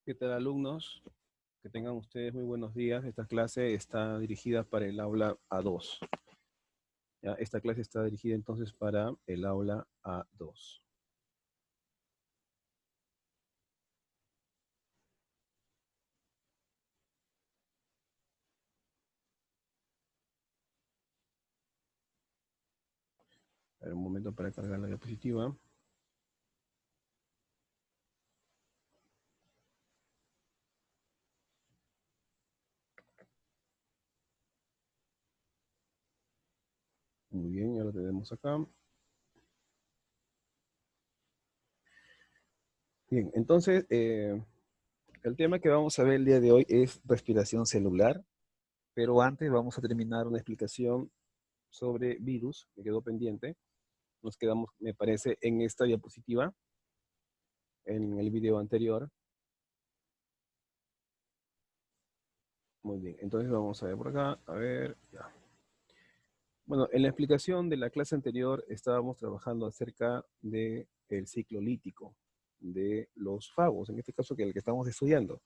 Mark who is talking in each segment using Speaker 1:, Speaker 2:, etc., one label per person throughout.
Speaker 1: ¿Qué tal, alumnos? Que tengan ustedes muy buenos días. Esta clase está dirigida para el aula A2. ¿Ya? Esta clase está dirigida entonces para el aula A2. A ver, un momento para cargar la diapositiva. Muy bien, ya lo tenemos acá. Bien, entonces, el tema que vamos a ver el día de hoy es respiración celular, pero antes vamos a terminar una explicación sobre virus, que quedó pendiente. Nos quedamos, me parece, en esta diapositiva, en el video anterior. Muy bien, entonces vamos a ver por acá, a ver, ya. Bueno, en la explicación de la clase anterior estábamos trabajando acerca del ciclo lítico, de los fagos, en este caso que el que estamos estudiando.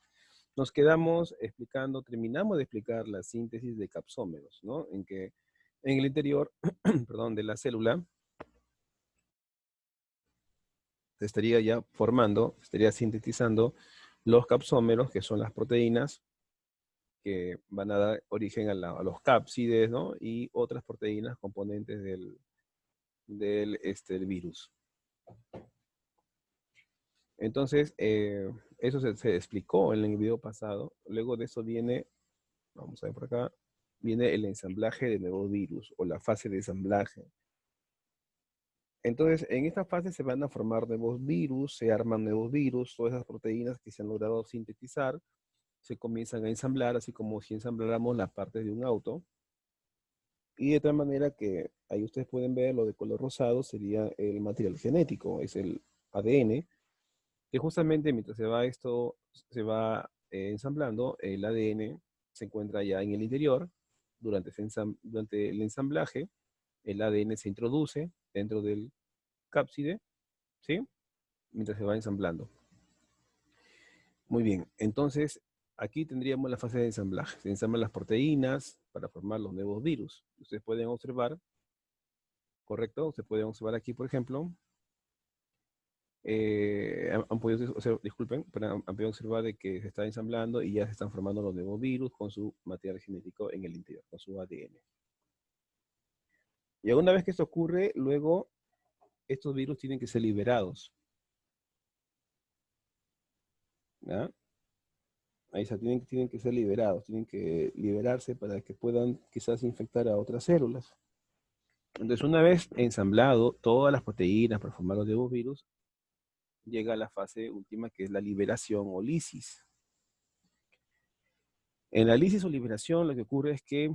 Speaker 1: Nos quedamos explicando, terminamos de explicar la síntesis de capsómeros, ¿no? En que en el interior, perdón, de la célula se estaría ya formando, se estaría sintetizando los capsómeros, que son las proteínas que van a dar origen a los cápsides, ¿no? Y otras proteínas componentes del virus. Entonces, eso se explicó en el video pasado. Luego de eso viene, vamos a ver por acá, viene el ensamblaje de nuevos virus o la fase de ensamblaje. Entonces, en esta fase se van a formar nuevos virus, se arman nuevos virus, todas esas proteínas que se han logrado sintetizar se comienzan a ensamblar, así como si ensambláramos las partes de un auto. Y de tal manera que ahí ustedes pueden ver lo de color rosado sería el material genético, es el ADN, que justamente mientras se va esto, se va ensamblando, el ADN se encuentra ya en el interior, durante el ensamblaje, el ADN se introduce dentro del cápside, ¿sí? Mientras se va ensamblando. Muy bien, entonces aquí tendríamos la fase de ensamblaje. Se ensamblan las proteínas para formar los nuevos virus. Ustedes pueden observar, ¿correcto? Ustedes pueden observar aquí, por ejemplo, han podido disculpen, pero han podido observar de que se está ensamblando y ya se están formando los nuevos virus con su material genético en el interior, con su ADN. Y una vez que esto ocurre, luego estos virus tienen que ser liberados. ¿Ya? Ahí está, tienen que ser liberados, tienen que liberarse para que puedan quizás infectar a otras células. Entonces, una vez ensamblado todas las proteínas para formar los nuevos virus, llega a la fase última que es la liberación o lisis. En la lisis o liberación lo que ocurre es que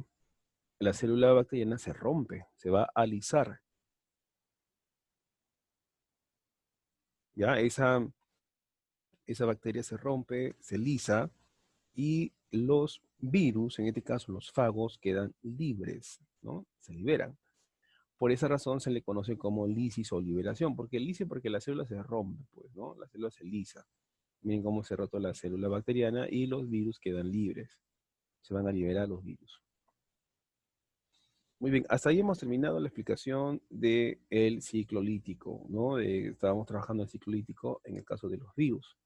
Speaker 1: la célula bacteriana se rompe, se va a alisar. Ya esa bacteria se rompe, se lisa y los virus, en este caso los fagos, quedan libres, ¿no? Se liberan. Por esa razón se le conoce como lisis o liberación, porque lisis porque la célula se rompe, pues, ¿no? La célula se lisa. Miren cómo se rotó la célula bacteriana y los virus quedan libres. Se van a liberar los virus. Muy bien, hasta ahí hemos terminado la explicación del ciclo lítico, ¿no? Estábamos trabajando el ciclo lítico en el caso de los virus.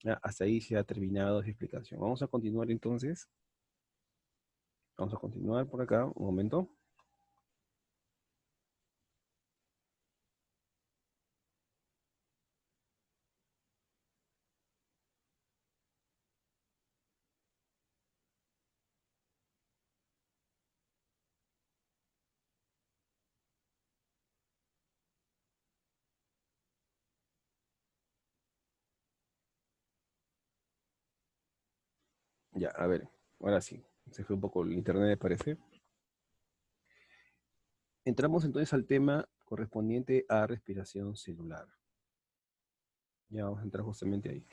Speaker 1: Ya, hasta ahí se ha terminado esa explicación. Vamos a continuar entonces. Vamos a continuar por acá, un momento. Ya, a ver, ahora sí. Se fue un poco el internet, me parece. Entramos entonces al tema correspondiente a respiración celular. Ya vamos a entrar justamente ahí.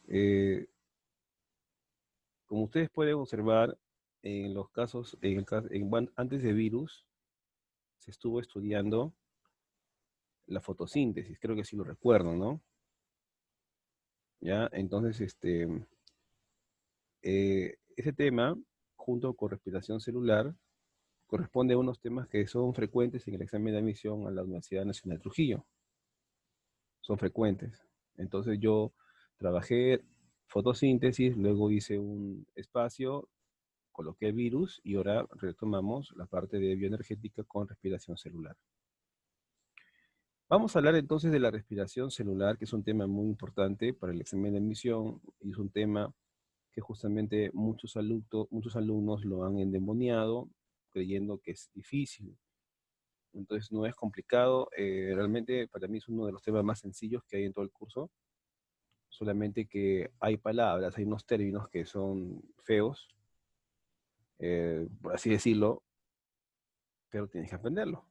Speaker 1: Eh, Como ustedes pueden observar, en los casos, antes de virus, se estuvo estudiando la fotosíntesis, creo que sí lo recuerdan, ¿no? ¿ya? Entonces, ese tema, junto con respiración celular, corresponde a unos temas que son frecuentes en el examen de admisión a la Universidad Nacional de Trujillo. Son frecuentes. Entonces yo trabajé fotosíntesis, luego hice un espacio, coloqué el virus y ahora retomamos la parte de bioenergética con respiración celular. Vamos a hablar entonces de la respiración celular, que es un tema muy importante para el examen de admisión y es un tema que justamente muchos alumnos lo han endemoniado creyendo que es difícil. Entonces no es complicado, realmente para mí es uno de los temas más sencillos que hay en todo el curso, solamente que hay palabras, hay unos términos que son feos, por así decirlo, pero tienes que aprenderlo.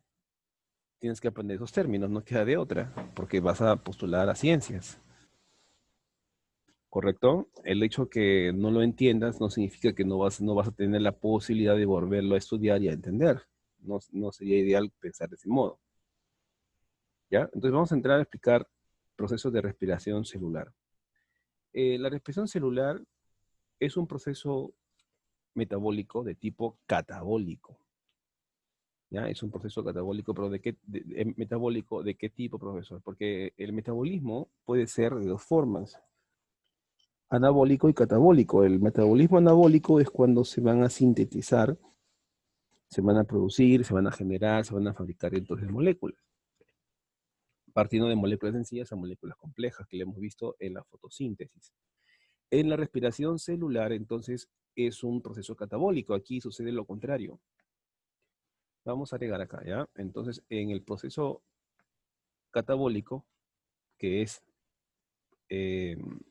Speaker 1: Tienes que aprender esos términos, no queda de otra, porque vas a postular a ciencias, ¿correcto? El hecho que no lo entiendas no significa que no vas a tener la posibilidad de volverlo a estudiar y a entender. No, no sería ideal pensar de ese modo, ¿ya? Entonces vamos a entrar a explicar procesos de respiración celular. La respiración celular es un proceso metabólico de tipo catabólico. ¿Ya? Es un proceso catabólico, pero metabólico, ¿de qué tipo, profesor? Porque el metabolismo puede ser de dos formas, anabólico y catabólico. El metabolismo anabólico es cuando se van a sintetizar, se van a producir, se van a generar, se van a fabricar entonces moléculas, partiendo de moléculas sencillas a moléculas complejas, que le hemos visto en la fotosíntesis. En la respiración celular, entonces, es un proceso catabólico. Aquí sucede lo contrario. Vamos a agregar acá, ¿ya? Entonces, en el proceso catabólico, que es en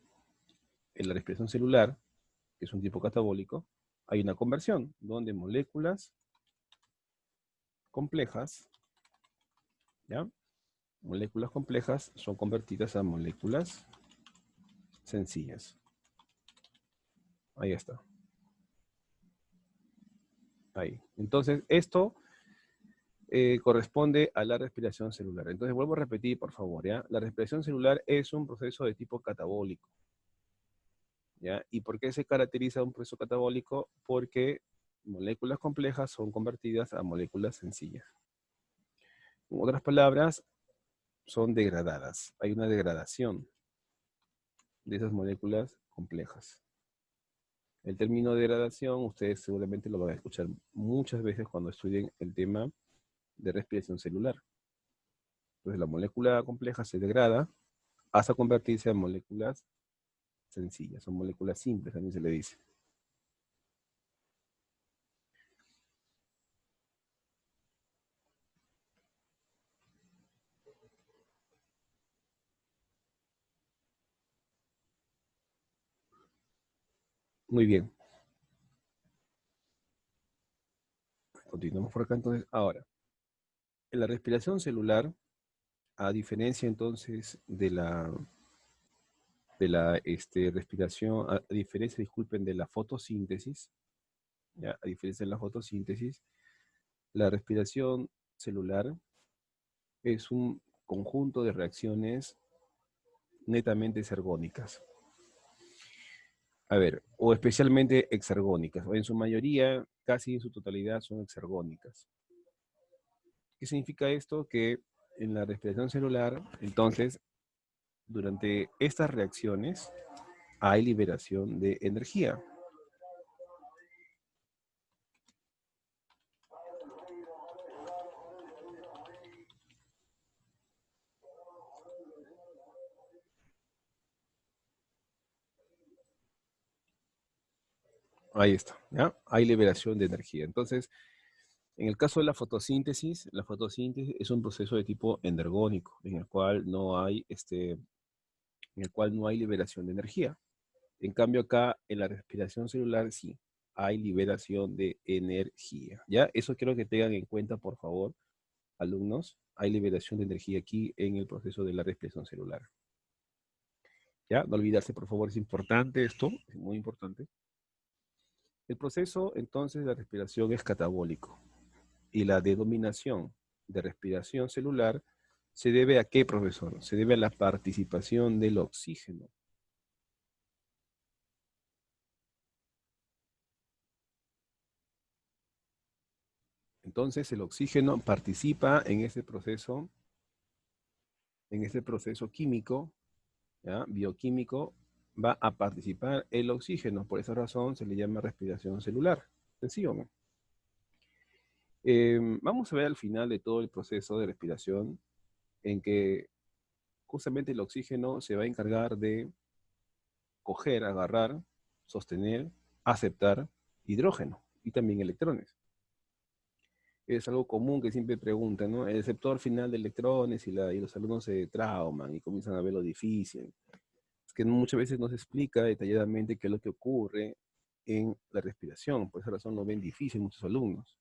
Speaker 1: la respiración celular, que es un tipo catabólico, hay una conversión donde moléculas complejas, ¿ya? Moléculas complejas son convertidas a moléculas sencillas. Ahí está. Ahí. Entonces, esto corresponde a la respiración celular. Entonces, vuelvo a repetir, por favor, ¿ya? La respiración celular es un proceso de tipo catabólico, ¿ya? ¿Y por qué se caracteriza un proceso catabólico? Porque moléculas complejas son convertidas a moléculas sencillas. En otras palabras, son degradadas. Hay una degradación de esas moléculas complejas. El término degradación, ustedes seguramente lo van a escuchar muchas veces cuando estudien el tema de respiración celular. Entonces, la molécula compleja se degrada hasta convertirse en moléculas sencillas, son moléculas simples, también se le dice. Muy bien, continuamos por acá entonces. Ahora, en la respiración celular, a diferencia entonces de la respiración, a diferencia, disculpen, de la fotosíntesis, ¿ya? A diferencia de la fotosíntesis, la respiración celular es un conjunto de reacciones netamente exergónicas. A ver, o especialmente exergónicas, o en su mayoría, casi en su totalidad, son exergónicas. ¿Qué significa esto? Que en la respiración celular, entonces, durante estas reacciones hay liberación de energía. Ahí está, ¿ya? Hay liberación de energía. Entonces, en el caso de la fotosíntesis es un proceso de tipo endergónico, en el cual no hay liberación de energía. En cambio acá, en la respiración celular, sí, hay liberación de energía. ¿Ya? Eso quiero que tengan en cuenta, por favor, alumnos. Hay liberación de energía aquí en el proceso de la respiración celular. ¿Ya? No olvidarse, por favor, es importante esto, es muy importante. El proceso, entonces, de la respiración es catabólico. Y la denominación de respiración celular se debe a qué, profesor? Se debe a la participación del oxígeno Entonces el oxígeno participa en este proceso químico, ¿ya? Bioquímico, va a participar el oxígeno. Por esa razón se le llama respiración celular. Sencillo, ¿no? Vamos a ver al final de todo el proceso de respiración en que justamente el oxígeno se va a encargar de coger, agarrar, sostener, aceptar hidrógeno y también electrones. Es algo común que siempre preguntan, ¿no? El receptor final de electrones y los alumnos se trauman y comienzan a ver lo difícil. Es que muchas veces no se explica detalladamente qué es lo que ocurre en la respiración. Por esa razón lo ven difícil muchos alumnos.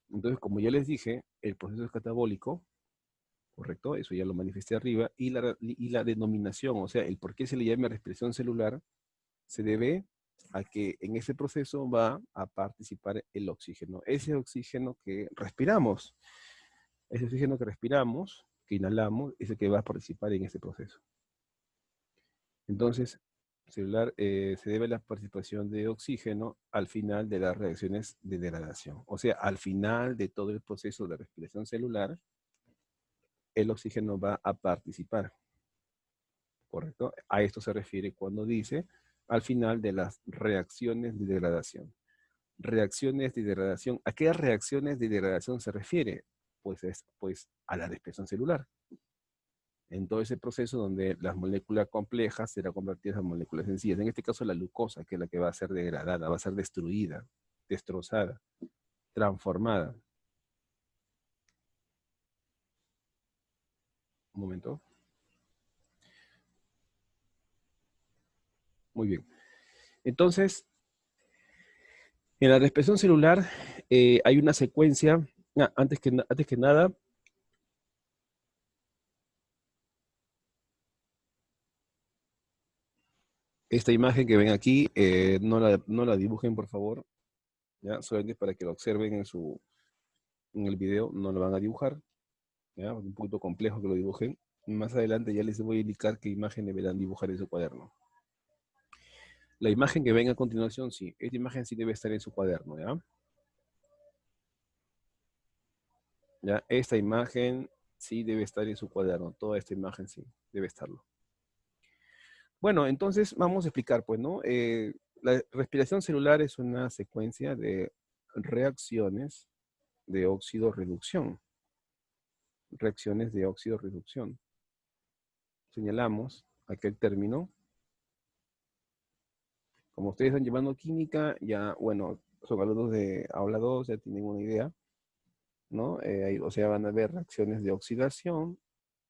Speaker 1: Entonces, como ya les dije, el proceso es catabólico, ¿correcto? Eso ya lo manifesté arriba. Y la denominación, o sea, el por qué se le llama respiración celular, se debe a que en ese proceso va a participar el oxígeno. Ese oxígeno que respiramos, que inhalamos, es el que va a participar en ese proceso. Entonces, celular se debe a la participación de oxígeno al final de las reacciones de degradación. O sea, al final de todo el proceso de respiración celular, el oxígeno va a participar. ¿Correcto? A esto se refiere cuando dice al final de las reacciones de degradación. Reacciones de degradación. ¿A qué reacciones de degradación se refiere? Pues a la respiración celular. En todo ese proceso donde las moléculas complejas serán convertidas en moléculas sencillas. En este caso la glucosa, que es la que va a ser degradada, va a ser destruida, destrozada, transformada. Un momento. Muy bien. Entonces, en la respiración celular hay una secuencia. Antes que nada, esta imagen que ven aquí, no la dibujen, por favor. ¿Ya? Solamente para que lo observen en el video, no lo van a dibujar. ¿Ya? Es un poquito complejo que lo dibujen. Más adelante ya les voy a indicar qué imagen deberán dibujar en su cuaderno. La imagen que ven a continuación, sí. Esta imagen sí debe estar en su cuaderno, ¿ya? ¿Ya? Esta imagen sí debe estar en su cuaderno. Toda esta imagen sí debe estarlo. Bueno, entonces vamos a explicar, pues, ¿no? La respiración celular es una secuencia de reacciones de óxido-reducción. Reacciones de óxido-reducción. Señalamos aquel término. Como ustedes están llevando química, ya, bueno, son alumnos de aula 2, ya tienen una idea, ¿no? O sea, van a haber reacciones de oxidación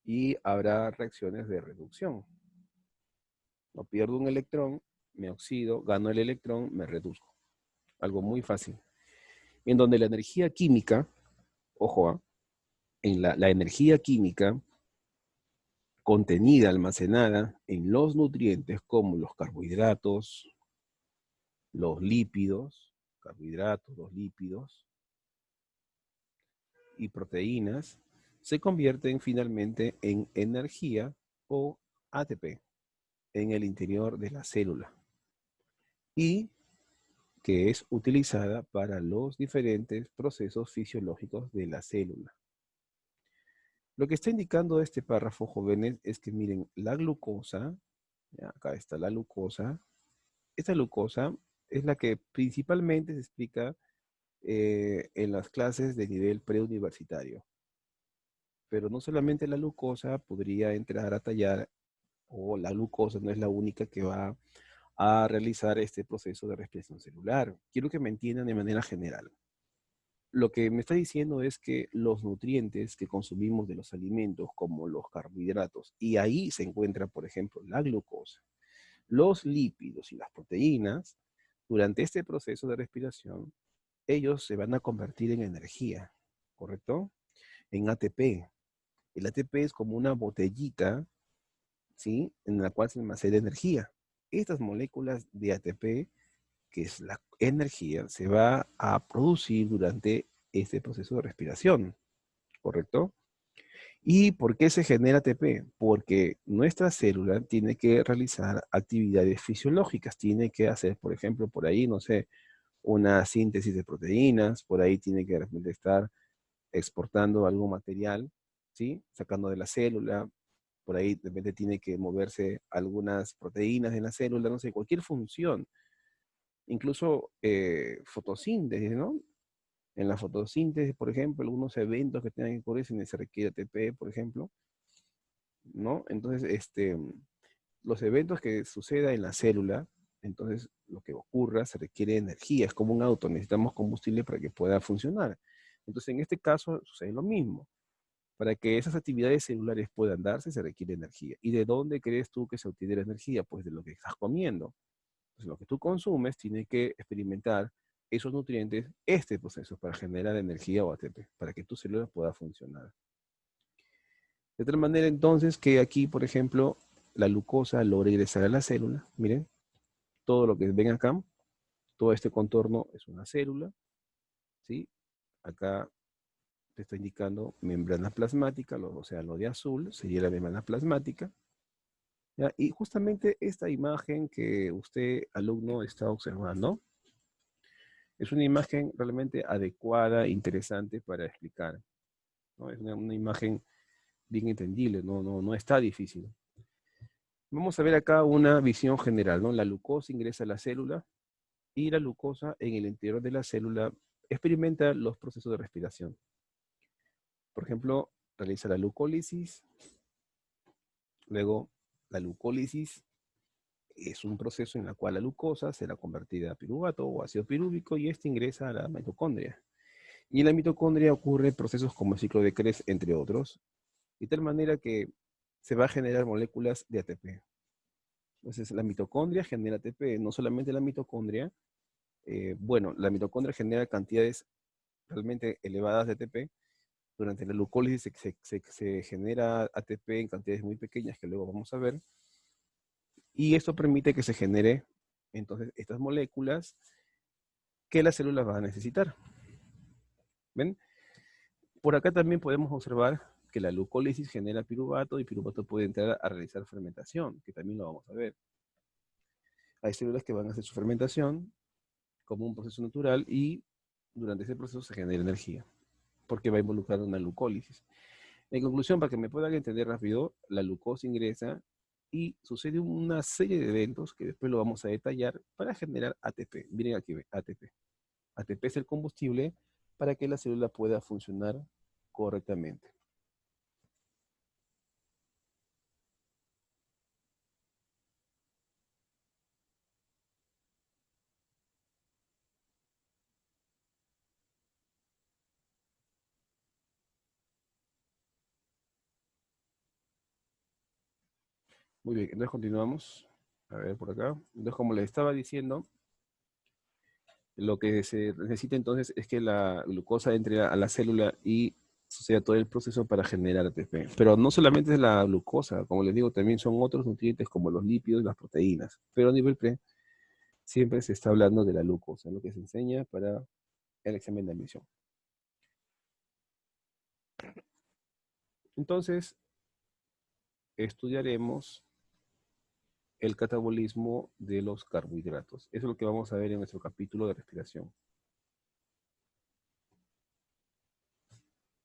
Speaker 1: y habrá reacciones de reducción. No pierdo un electrón, me oxido, gano el electrón, me reduzco. Algo muy fácil. En donde la energía química, ojo, en la energía química contenida, almacenada en los nutrientes como los carbohidratos, los lípidos, y proteínas, se convierten finalmente en energía o ATP en el interior de la célula y que es utilizada para los diferentes procesos fisiológicos de la célula. Lo que está indicando este párrafo, jóvenes, es que miren, la glucosa, acá está la glucosa, esta glucosa es la que principalmente se explica en las clases de nivel preuniversitario. Pero no solamente la glucosa podría entrar a tallar, o la glucosa no es la única que va a realizar este proceso de respiración celular. Quiero que me entiendan de manera general. Lo que me está diciendo es que los nutrientes que consumimos de los alimentos, como los carbohidratos, y ahí se encuentra, por ejemplo, la glucosa, los lípidos y las proteínas, durante este proceso de respiración, ellos se van a convertir en energía, ¿correcto? En ATP. El ATP es como una botellita, ¿sí? En la cual se almacena energía. Estas moléculas de ATP, que es la energía, se va a producir durante este proceso de respiración, ¿correcto? ¿Y por qué se genera ATP? Porque nuestra célula tiene que realizar actividades fisiológicas, tiene que hacer, por ejemplo, por ahí, no sé, una síntesis de proteínas, por ahí tiene que de repente estar exportando algún material, ¿sí? Sacando de la célula, por ahí de repente tiene que moverse algunas proteínas en la célula, no sé, cualquier función, incluso fotosíntesis, ¿no? En la fotosíntesis, por ejemplo, algunos eventos que tengan que ocurrir, se requiere ATP, por ejemplo, ¿no? Entonces, los eventos que suceda en la célula, entonces lo que ocurra se requiere energía, es como un auto, necesitamos combustible para que pueda funcionar. Entonces, en este caso sucede lo mismo. Para que esas actividades celulares puedan darse, se requiere energía. ¿Y de dónde crees tú que se obtiene la energía? Pues de lo que estás comiendo. Pues lo que tú consumes tiene que experimentar esos nutrientes, este proceso, para generar energía o ATP, para que tu célula pueda funcionar. De tal manera entonces que aquí, por ejemplo, la glucosa logra ingresar a la célula. Miren, todo lo que ven acá, todo este contorno es una célula, ¿sí? Acá te está indicando membrana plasmática, o sea, lo de azul sería la membrana plasmática. ¿Ya? Y justamente esta imagen que usted, alumno, está observando, es una imagen realmente adecuada, interesante para explicar, ¿no? Es una imagen bien entendible, no está difícil. Vamos a ver acá una visión general, ¿no? La glucosa ingresa a la célula y la glucosa en el interior de la célula experimenta los procesos de respiración. Por ejemplo, realiza la glucólisis, luego la glucólisis es un proceso en el cual la glucosa será convertida a piruvato o ácido pirúvico y este ingresa a la mitocondria. Y en la mitocondria ocurren procesos como el ciclo de Krebs, entre otros, de tal manera que se va a generar moléculas de ATP. Entonces, la mitocondria genera ATP, no solamente la mitocondria, bueno, la mitocondria genera cantidades realmente elevadas de ATP. Durante la glucólisis se genera ATP en cantidades muy pequeñas que luego vamos a ver, y esto permite que se genere entonces estas moléculas que las células van a necesitar. ¿Ven? Por acá también podemos observar que la glucólisis genera piruvato y piruvato puede entrar a realizar fermentación, que también lo vamos a ver. Hay células que van a hacer su fermentación como un proceso natural y durante ese proceso se genera energía, porque va a involucrar una glucólisis. En conclusión, para que me puedan entender rápido, la glucosa ingresa y sucede una serie de eventos que después lo vamos a detallar para generar ATP. Miren aquí, ATP. ATP es el combustible para que la célula pueda funcionar correctamente. Muy bien, entonces continuamos. A ver por acá. Entonces, como les estaba diciendo, lo que se necesita entonces es que la glucosa entre a la célula y suceda todo el proceso para generar ATP. Pero no solamente es la glucosa, como les digo, también son otros nutrientes como los lípidos y las proteínas. Pero a nivel pre, siempre se está hablando de la glucosa, lo que se enseña para el examen de admisión. Entonces, estudiaremos el catabolismo de los carbohidratos. Eso es lo que vamos a ver en nuestro capítulo de respiración.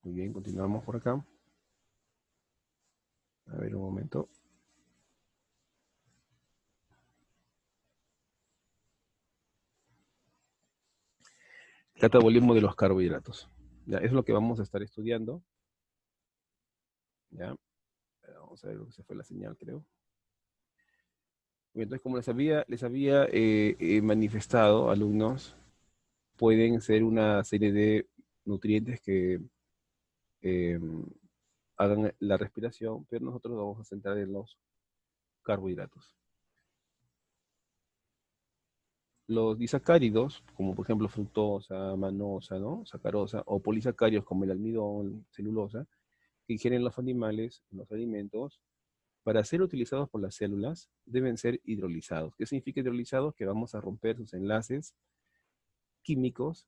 Speaker 1: Muy bien, continuamos por acá. A ver un momento. Catabolismo de los carbohidratos. Ya, eso es lo que vamos a estar estudiando. Ya, vamos a ver lo que se fue la señal, creo. Entonces, como les había manifestado, alumnos, pueden ser una serie de nutrientes que eh, hagan la respiración, pero nosotros nos vamos a centrar en los carbohidratos. Los disacáridos, como por ejemplo fructosa, manosa, ¿no? Sacarosa, o polisacáridos como el almidón, celulosa, que ingieren los animales en los alimentos, para ser utilizados por las células, deben ser hidrolizados. ¿Qué significa hidrolizados? Que vamos a romper sus enlaces químicos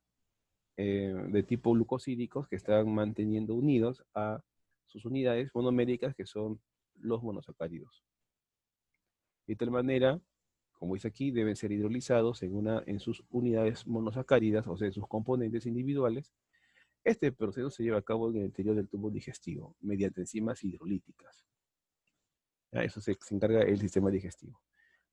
Speaker 1: de tipo glucosídicos que están manteniendo unidos a sus unidades monoméricas, que son los monosacáridos. De tal manera como dice aquí, deben ser hidrolizados en sus unidades monosacáridas, o sea, en sus componentes individuales. Este proceso se lleva a cabo en el interior del tubo digestivo, mediante enzimas hidrolíticas. ¿Ya? Eso se encarga el sistema digestivo.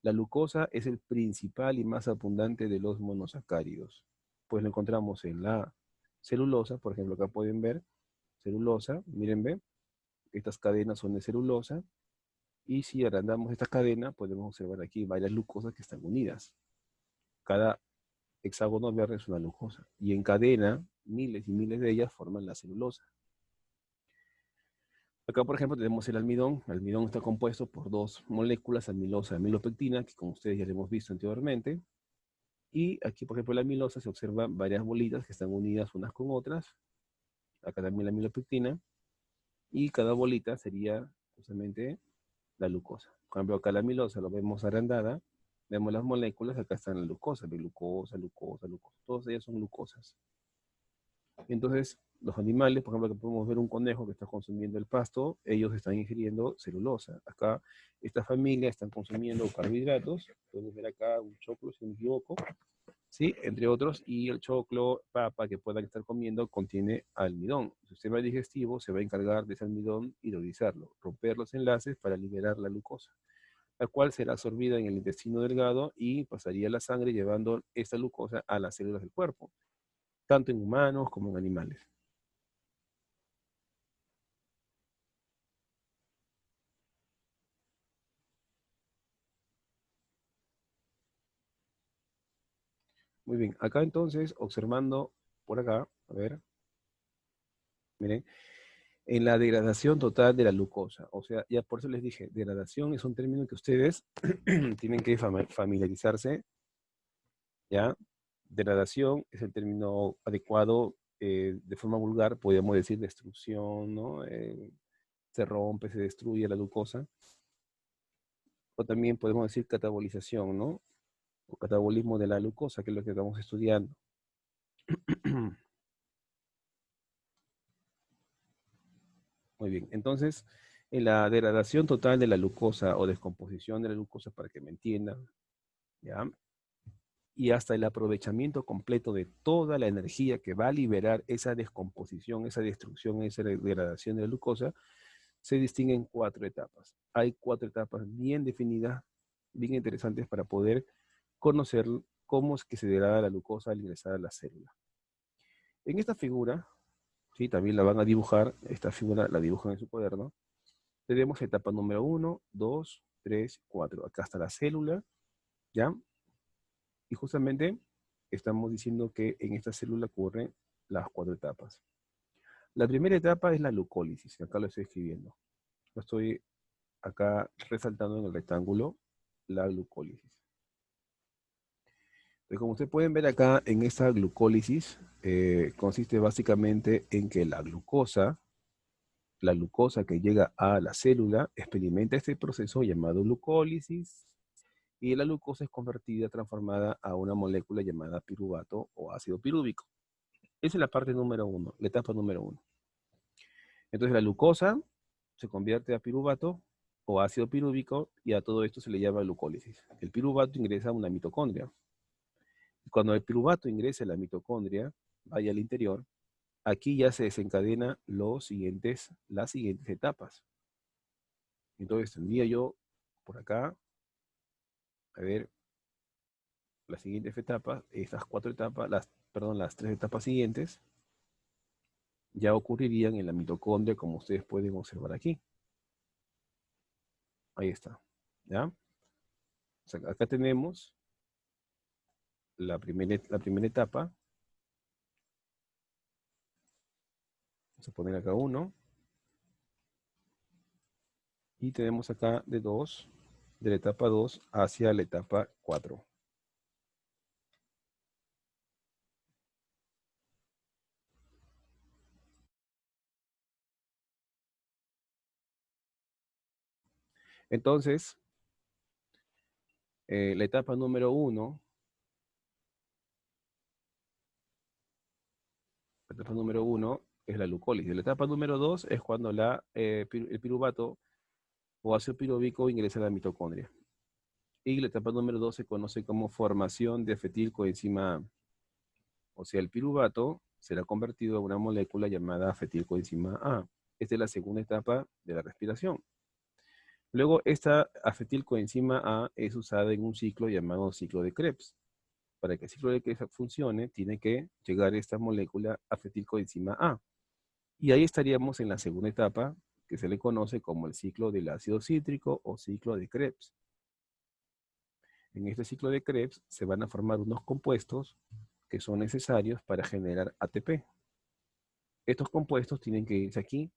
Speaker 1: La glucosa es el principal y más abundante de los monosacáridos. Pues lo encontramos en la celulosa, por ejemplo, acá pueden ver celulosa, miren, ve, estas cadenas son de celulosa, y si agrandamos esta cadena, podemos observar aquí varias glucosas que están unidas. Cada hexágono verde es una glucosa, y en cadena, miles y miles de ellas forman la celulosa. Acá, por ejemplo, tenemos el almidón. El almidón está compuesto por dos moléculas, amilosa y amilopectina, que como ustedes ya lo hemos visto anteriormente. Y aquí, por ejemplo, en la amilosa se observan varias bolitas que están unidas unas con otras. Acá también la amilopectina. Y cada bolita sería justamente la glucosa. Por ejemplo, acá la amilosa lo vemos agrandada. Vemos las moléculas, acá están la glucosa, glucosa, glucosa, glucosa. Todas ellas son glucosas. Entonces, los animales, por ejemplo, que podemos ver un conejo que está consumiendo el pasto, ellos están ingiriendo celulosa. Acá, esta familia están consumiendo carbohidratos. Podemos ver acá un choclo, si no me equivoco, ¿sí? Entre otros, y el choclo, papa que puedan estar comiendo contiene almidón. El sistema digestivo se va a encargar de ese almidón hidrolizarlo, romper los enlaces para liberar la glucosa, la cual será absorbida en el intestino delgado y pasaría a la sangre llevando esta glucosa a las células del cuerpo, tanto en humanos como en animales. Muy bien, acá entonces, observando por acá, a ver, miren, en la degradación total de la glucosa. O sea, ya por eso les dije, degradación es un término que ustedes tienen que familiarizarse, ¿ya? Degradación es el término adecuado, de forma vulgar, podríamos decir destrucción, ¿no? Se rompe, se destruye la glucosa. O también podemos decir catabolización, ¿no? O catabolismo de la glucosa, que es lo que estamos estudiando. Muy bien, entonces, en la degradación total de la glucosa o descomposición de la glucosa, para que me entiendan, ¿ya? Y hasta el aprovechamiento completo de toda la energía que va a liberar esa descomposición, esa destrucción, esa degradación de la glucosa, se distinguen cuatro etapas. Hay cuatro etapas bien definidas, bien interesantes para poder conocer cómo es que se degrada la glucosa al ingresar a la célula. En esta figura, ¿sí? También la van a dibujar, esta figura la dibujan en su cuaderno. Tenemos etapa número 1, 2, 3, 4. Acá está la célula, ¿ya? Y justamente estamos diciendo que en esta célula ocurren las cuatro etapas. La primera etapa es la glucólisis, acá lo estoy escribiendo. Lo estoy acá resaltando en el rectángulo, la glucólisis. Entonces, como ustedes pueden ver acá en esta glucólisis, consiste básicamente en que la glucosa que llega a la célula experimenta este proceso llamado glucólisis, y la glucosa es convertida, transformada a una molécula llamada piruvato o ácido pirúvico. Esa es la parte número 1, la etapa número 1. Entonces la glucosa se convierte a piruvato o ácido pirúvico, y a todo esto se le llama glucólisis. El piruvato ingresa a una mitocondria. Cuando el piruvato ingresa a la mitocondria, vaya al interior, aquí ya se desencadena las siguientes etapas. Entonces tendría yo por acá, a ver, las siguientes etapas, estas cuatro etapas, las tres etapas siguientes, ya ocurrirían en la mitocondria, como ustedes pueden observar aquí. Ahí está, ¿ya? O sea, acá tenemos la primera etapa. Vamos a poner acá 1. Y tenemos acá de la etapa 2 hacia la etapa 4. Entonces, la etapa número 1, es la glucólisis. La etapa número 2 es cuando el piruvato o ácido piruvico ingresa a la mitocondria. Y la etapa número 2 se conoce como formación de acetilcoenzima A. O sea, el piruvato será convertido a una molécula llamada acetilcoenzima A. Esta es la segunda etapa de la respiración. Luego, esta acetilcoenzima A es usada en un ciclo llamado ciclo de Krebs. Para que el ciclo de Krebs funcione, tiene que llegar esta molécula acetilcoenzima A. Y ahí estaríamos en la segunda etapa, que se le conoce como el ciclo del ácido cítrico o ciclo de Krebs. En este ciclo de Krebs se van a formar unos compuestos que son necesarios para generar ATP. Estos compuestos tienen que irse aquí,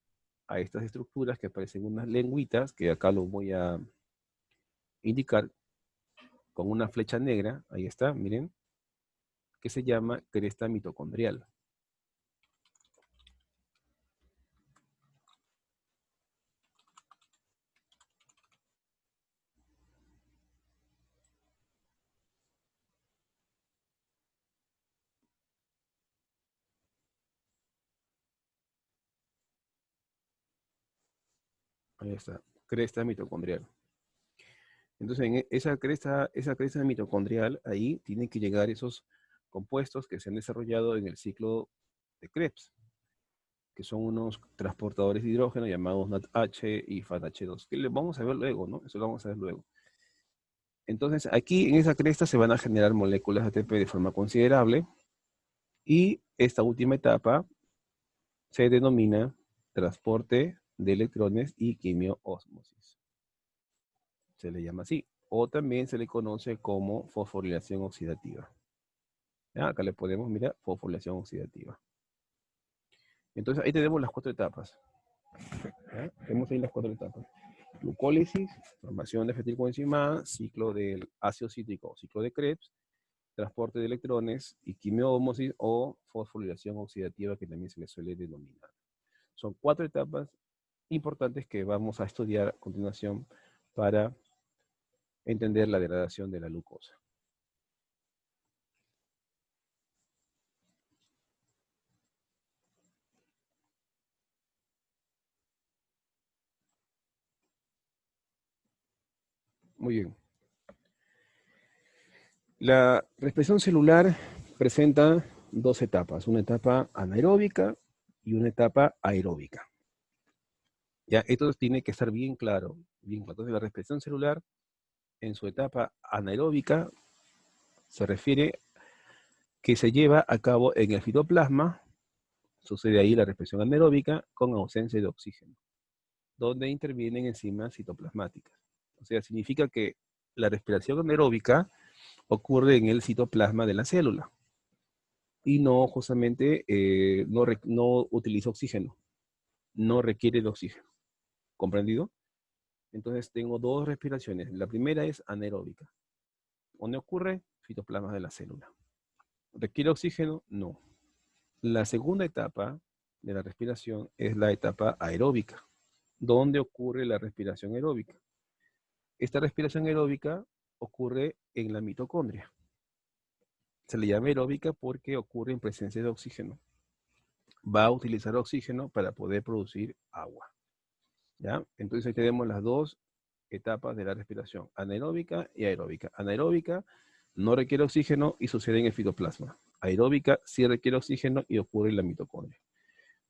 Speaker 1: a estas estructuras que aparecen unas lengüitas, que acá lo voy a indicar con una flecha negra, ahí está, miren, que se llama cresta mitocondrial. Ahí está, cresta mitocondrial. Entonces, en esa cresta mitocondrial, ahí tienen que llegar esos compuestos que se han desarrollado en el ciclo de Krebs, que son unos transportadores de hidrógeno llamados NADH y FADH2, que lo vamos a ver luego, ¿no? Eso lo vamos a ver luego. Entonces, aquí en esa cresta se van a generar moléculas de ATP de forma considerable, y esta última etapa se denomina transporte de electrones y quimioósmosis. Se le llama así. O también se le conoce como fosforilación oxidativa. ¿Ya? Acá le podemos mirar fosforilación oxidativa. Entonces ahí tenemos las 4 etapas. ¿Ya? Tenemos ahí las 4 etapas. Glucólisis, formación de acetilcoenzima A, ciclo del ácido cítrico, ciclo de Krebs, transporte de electrones y quimioósmosis o fosforilación oxidativa, que también se le suele denominar. Son 4 etapas importantes que vamos a estudiar a continuación para entender la degradación de la glucosa. Muy bien. La respiración celular presenta 2 etapas, una etapa anaeróbica y una etapa aeróbica. Ya, esto tiene que estar bien claro, bien claro. Entonces, la respiración celular en su etapa anaeróbica se refiere que se lleva a cabo en el citoplasma, sucede ahí la respiración anaeróbica con ausencia de oxígeno, donde intervienen enzimas citoplasmáticas. O sea, significa que la respiración anaeróbica ocurre en el citoplasma de la célula y no justamente no utiliza oxígeno, no requiere de oxígeno. ¿Comprendido? Entonces tengo 2 respiraciones. La primera es anaeróbica. ¿Dónde ocurre? Citoplasma de la célula. ¿Requiere oxígeno? No. La segunda etapa de la respiración es la etapa aeróbica, donde ocurre la respiración aeróbica. Esta respiración aeróbica ocurre en la mitocondria. Se le llama aeróbica porque ocurre en presencia de oxígeno. Va a utilizar oxígeno para poder producir agua. ¿Ya? Entonces ahí tenemos las 2 etapas de la respiración, anaeróbica y aeróbica. Anaeróbica no requiere oxígeno y sucede en el citoplasma. Aeróbica sí requiere oxígeno y ocurre en la mitocondria.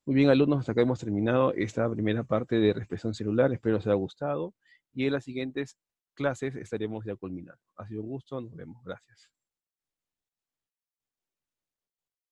Speaker 1: Muy bien, alumnos, hasta acá hemos terminado esta primera parte de respiración celular. Espero os haya gustado y en las siguientes clases estaremos ya culminando. Ha sido un gusto, nos vemos. Gracias.